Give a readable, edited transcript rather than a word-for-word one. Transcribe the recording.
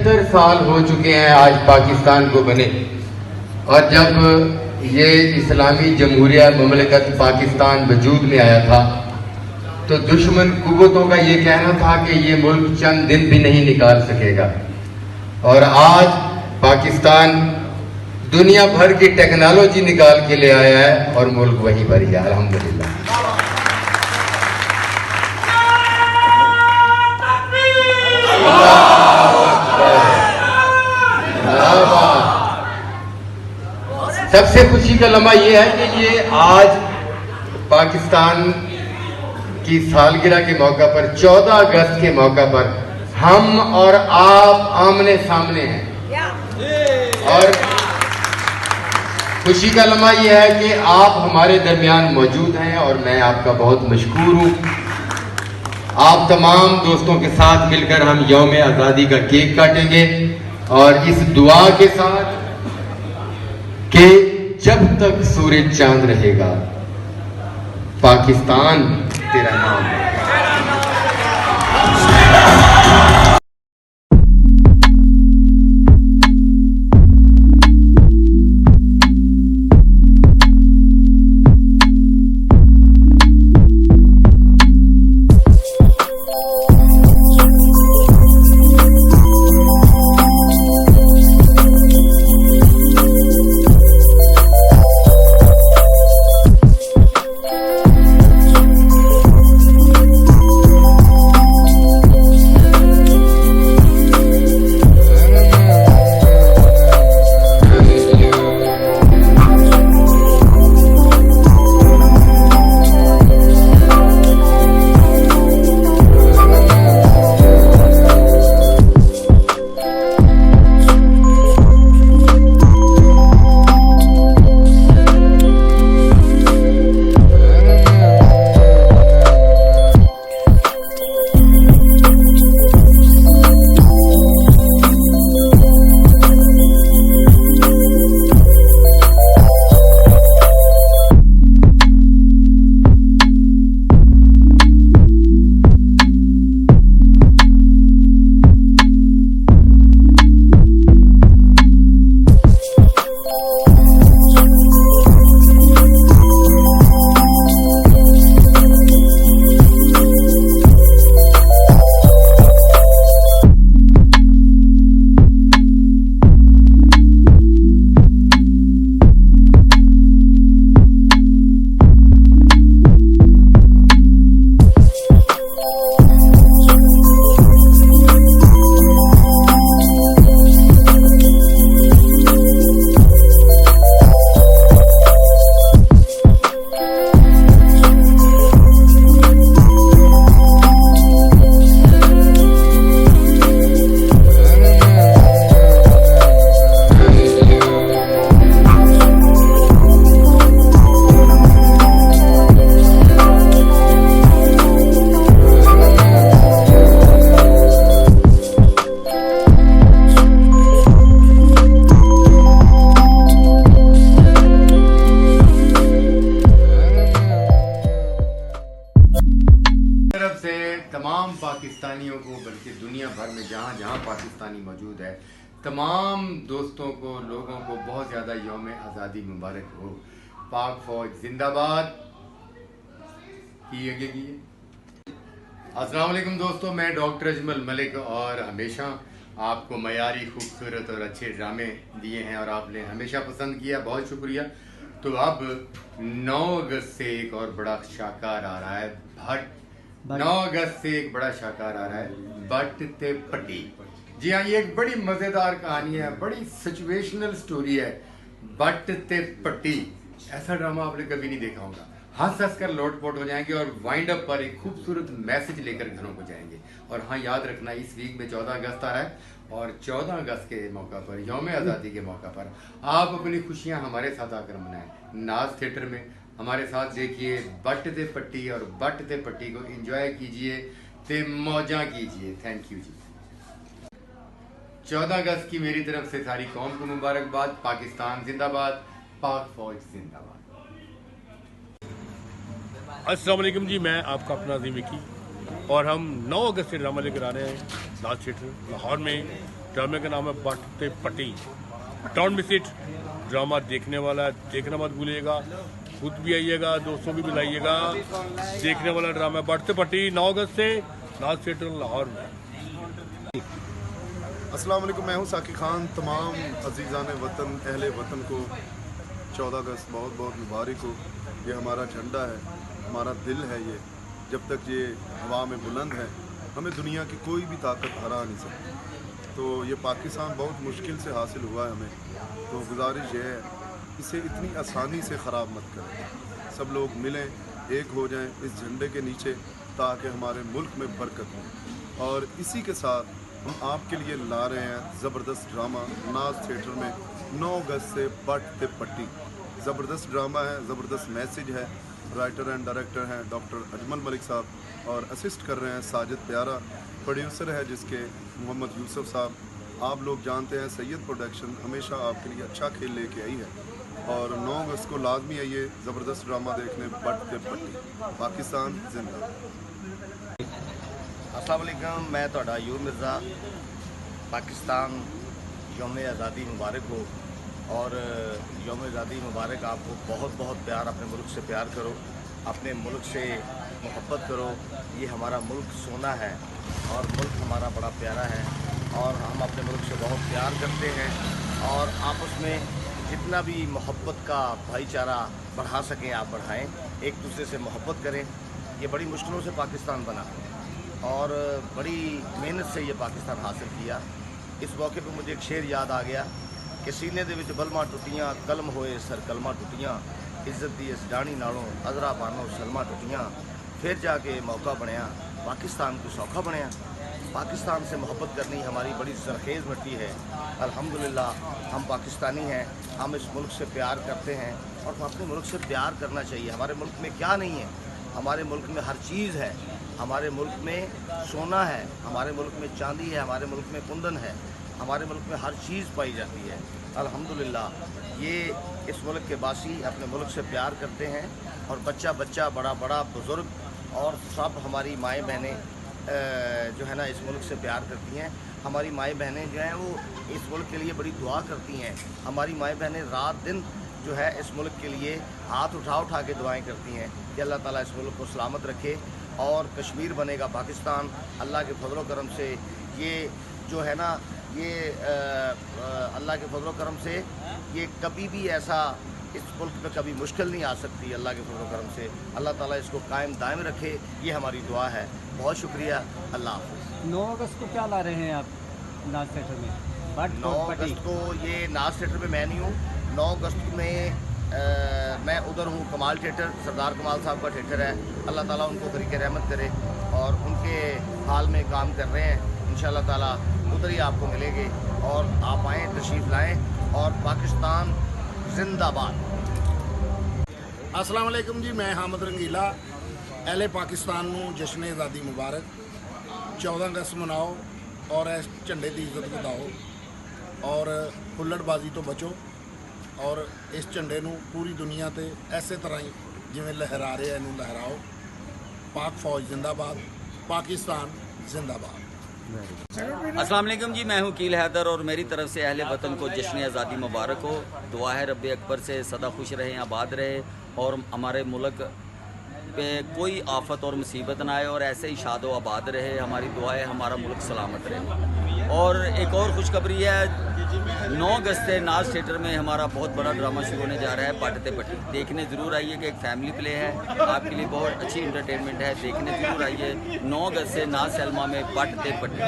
75 سال ہو چکے ہیں آج پاکستان کو بنے، اور جب یہ اسلامی جمہوریہ مملکت پاکستان وجود میں آیا تھا تو دشمن قوتوں کا یہ کہنا تھا کہ یہ ملک چند دن بھی نہیں نکال سکے گا، اور آج پاکستان دنیا بھر کی ٹیکنالوجی نکال کے لے آیا ہے اور ملک وہیں پر ہی ہے، الحمدللہ۔ سب سے خوشی کا لمحہ یہ ہے کہ یہ آج پاکستان کی سالگرہ کے موقع پر 14 اگست کے موقع پر ہم اور آپ آمنے سامنے ہیں، اور خوشی کا لمحہ یہ ہے کہ آپ ہمارے درمیان موجود ہیں اور میں آپ کا بہت مشکور ہوں۔ آپ تمام دوستوں کے ساتھ مل کر ہم یوم آزادی کا کیک کاٹیں گے، اور اس دعا کے ساتھ کہ جب تک سورج چاند رہے گا پاکستان تیرا نام ہے۔ تمام پاکستانیوں کو، بلکہ دنیا بھر میں جہاں جہاں پاکستانی موجود ہے، تمام دوستوں کو، لوگوں کو بہت زیادہ یوم آزادی مبارک ہو۔ پاک فوج زندہ باد کی آگے کی۔ السلام علیکم دوستوں، میں ڈاکٹر اجمل ملک، اور ہمیشہ آپ کو معیاری، خوبصورت اور اچھے ڈرامے دیے ہیں اور آپ نے ہمیشہ پسند کیا، بہت شکریہ۔ تو اب 9 اگست سے ایک اور بڑا شاہکار آ رہا ہے، 9 اگست سے ایک بڑا شاہکار آ رہا ہے، بٹ تے پٹی۔ جی ہاں، یہ ایک بڑی مزیدار کہانی ہے، بڑی سچویشنل سٹوری ہے، بٹ تے پٹی۔ ایسا ڈرامہ آپ نے کبھی نہیں دیکھا ہوگا۔ ہنس ہنس کر لوٹ پوٹ ہو جائیں گے اور وائنڈ اپ پر ایک خوبصورت میسج لے کر گھروں کو جائیں گے۔ اور ہاں، یاد رکھنا اس ویک میں 14 اگست آ رہا ہے، اور 14 اگست کے موقع پر، یوم آزادی کے موقع پر، آپ اپنی خوشیاں ہمارے ساتھ آ کر منائیں۔ ناز تھیٹر میں ہمارے ساتھ دیکھیے بٹ تے پٹی، اور بٹ تے پٹی کو انجوائے کیجئے تے موجاں کیجئے۔ تھینک یو جی۔ 14 اگست کی میری طرف سے ساری قوم کو مبارکباد۔ پاکستان زندہ باد، پاک فوج زندہ باد۔ السلام علیکم جی، میں آپ کا اپنا عظیم وکی، اور ہم 9 اگست سے ڈرامہ لے کر آ رہے ہیں ناز تھیٹر لاہور میں ड्रामे का नाम है बटते पट्टी। Don't miss it. ड्रामा देखने वाला है, देखना मत भूलिएगा। खुद भी आइएगा, दोस्तों भी बुलाइएगा। देखने वाला ड्रामा बटते पट्टी 9 अगस्त से नाज थिएटर लाहौर में। अस्सलाम वालेकुम, मैं हूँ साकिब खान। तमाम अजीज़ान वतन, अहले वतन को 14 अगस्त बहुत बहुत मुबारक हो। ये हमारा झंडा है, हमारा दिल है। ये जब तक ये हवा में बुलंद है, हमें दुनिया की कोई भी ताकत हरा नहीं सकती। तो ये पाकिस्तान बहुत मुश्किल से हासिल हुआ है हमें, तो गुजारिश ये है, इसे इतनी आसानी से ख़राब मत करें। सब लोग मिलें, एक हो जाएं इस झंडे के नीचे, ताकि हमारे मुल्क में बरकत हो। और इसी के साथ हम आपके लिए ला रहे हैं ज़बरदस्त ड्रामा नाज थिएटर में 9 अगस्त से बटते पट्टी। ज़बरदस्त ड्रामा है, ज़बरदस्त मैसेज है। राइटर एंड डायरेक्टर हैं डॉक्टर अजमल मलिक साहब और असिस्ट कर रहे हैं साजिद प्यारा। प्रोड्यूसर है जिसके मोहम्मद यूसुफ साहब। आप लोग जानते हैं सैयद प्रोडक्शन हमेशा आपके लिए अच्छा खेल लेके आई है, और 9 अगस्त को लाजमी आइए ज़बरदस्त ड्रामा देखने बटते पट्टी। पाकिस्तान जिंदाबाद। अस्सलाम वालेकुम, मैं तोड़ा यूर मिर्ज़ा। पाकिस्तान यौम आज़ादी मुबारक हो, और यौम आज़ादी मुबारक। आपको बहुत बहुत प्यार, अपने मुल्क से प्यार करो, अपने मुल्क से मोहब्बत करो। ये हमारा मुल्क सोना है और मुल्क हमारा बड़ा प्यारा है, और हम अपने मुल्क से बहुत प्यार करते हैं। और आपस में जितना भी मोहब्बत का भाईचारा बढ़ा सकें आप बढ़ाएं, एक दूसरे से मोहब्बत करें। ये बड़ी मुश्किलों से पाकिस्तान बना और बड़ी मेहनत से ये पाकिस्तान हासिल किया। इस मौके पर मुझे एक शेर याद आ गया कि सीने दे विच बलमा टुटियाँ, कलम होए सर कलमा टुटियाँ, इज्जत दी इस डाणी नालों अजरा पानो सलमा टुटियाँ, फिर जाके मौका बनया पाकिस्तान को सौखा बनया। पाकिस्तान से मोहब्बत करनी हमारी बड़ी सरखेज़ मिट्टी है। अल्हम्दुलिल्लाह हम पाकिस्तानी हैं, हम इस मुल्क से प्यार करते हैं, और अपने मुल्क से प्यार करना चाहिए। हमारे मुल्क में क्या नहीं है? हमारे मुल्क में हर चीज़ है। हमारे मुल्क में सोना है, हमारे मुल्क में चांदी है, हमारे मुल्क में कुंदन है, हमारे मुल्क में हर चीज़ पाई जाती है। अल्हम्दुलिल्लाह ये इस मुल्क के वासी अपने मुल्क से प्यार करते हैं, और बच्चा बच्चा, बड़ा बड़ा, बुज़ुर्ग और सब हमारी माएँ बहनें जो है ना इस मुल्क से प्यार करती हैं। हमारी माएँ बहनें जो हैं वो इस मुल्क के लिए बड़ी दुआ करती हैं। हमारी माएँ बहनें रात दिन जो है इस मुल्क के लिए हाथ उठा उठा के दुआएं करती हैं कि अल्लाह ताला इस मुल्क को सलामत रखे, और कश्मीर बनेगा पाकिस्तान अल्लाह के फजल करम से। ये जो है ना ये अल्लाह के फजल करम से ये कभी भी ऐसा इस मुल्क में कभी मुश्किल नहीं आ सकती। अल्लाह के फजल करम से अल्लाह ताला इसको कायम दायम रखे, ये हमारी दुआ है। बहुत शुक्रिया, अल्लाह हाफ़िज़। 9 अगस्त को क्या ला रहे हैं आप नाज थिएटर में? 9 अगस्त को ये नाज थिएटर में मैं नहीं हूँ। 9 अगस्त में मैं उधर हूँ, कमाल थिएटर, सरदार कमाल साहब का थिएटर है। अल्लाह ताला उनको तरीक़े रहमत करे, और उनके हाल में काम कर रहे हैं। इंशाअल्लाह ताला उधर ही आपको मिलेंगे, और आप आएँ, तशरीफ़ लाएँ, और पाकिस्तान जिंदाबाद। अस्सलाम वालेकुम जी, मैं हामिद रंगीला। अहले पाकिस्तान नूं जश्न आज़ादी मुबारक। 14 अगस्त मनाओ और इस झंडे की इज्जत बताओ, और हुल्लड़बाजी तो बचो, और इस झंडे नूं पूरी दुनिया ते इसे तरह ही जिवें लहरा रहे इनू लहराओ। पाक फौज जिंदाबाद, पाकिस्तान जिंदाबाद। अस्सलाम वालेकुम जी, मैं हूँ कील हैदर, और मेरी तरफ से अहले वतन को जश्न आज़ादी मुबारक हो। दुआ है रब अकबर से सदा खुश रहें, आबाद रहे, और हमारे मुल्क पे कोई आफत और मुसीबत ना आए, और ऐसे ही शाद व आबाद रहे। हमारी दुआ है हमारा मुल्क सलामत रहे। और एक और खुशखबरी है, 9 अगस्त से नाज थिएटर में हमारा बहुत बड़ा ड्रामा शुरू होने जा रहा है, बटते पट्टी। देखने ज़रूर आइए कि एक फैमिली प्ले है, आपके लिए बहुत अच्छी इंटरटेनमेंट है। देखने ज़रूर आइए 9 अगस्त से नाज सैल्मा में बटते पट्टी।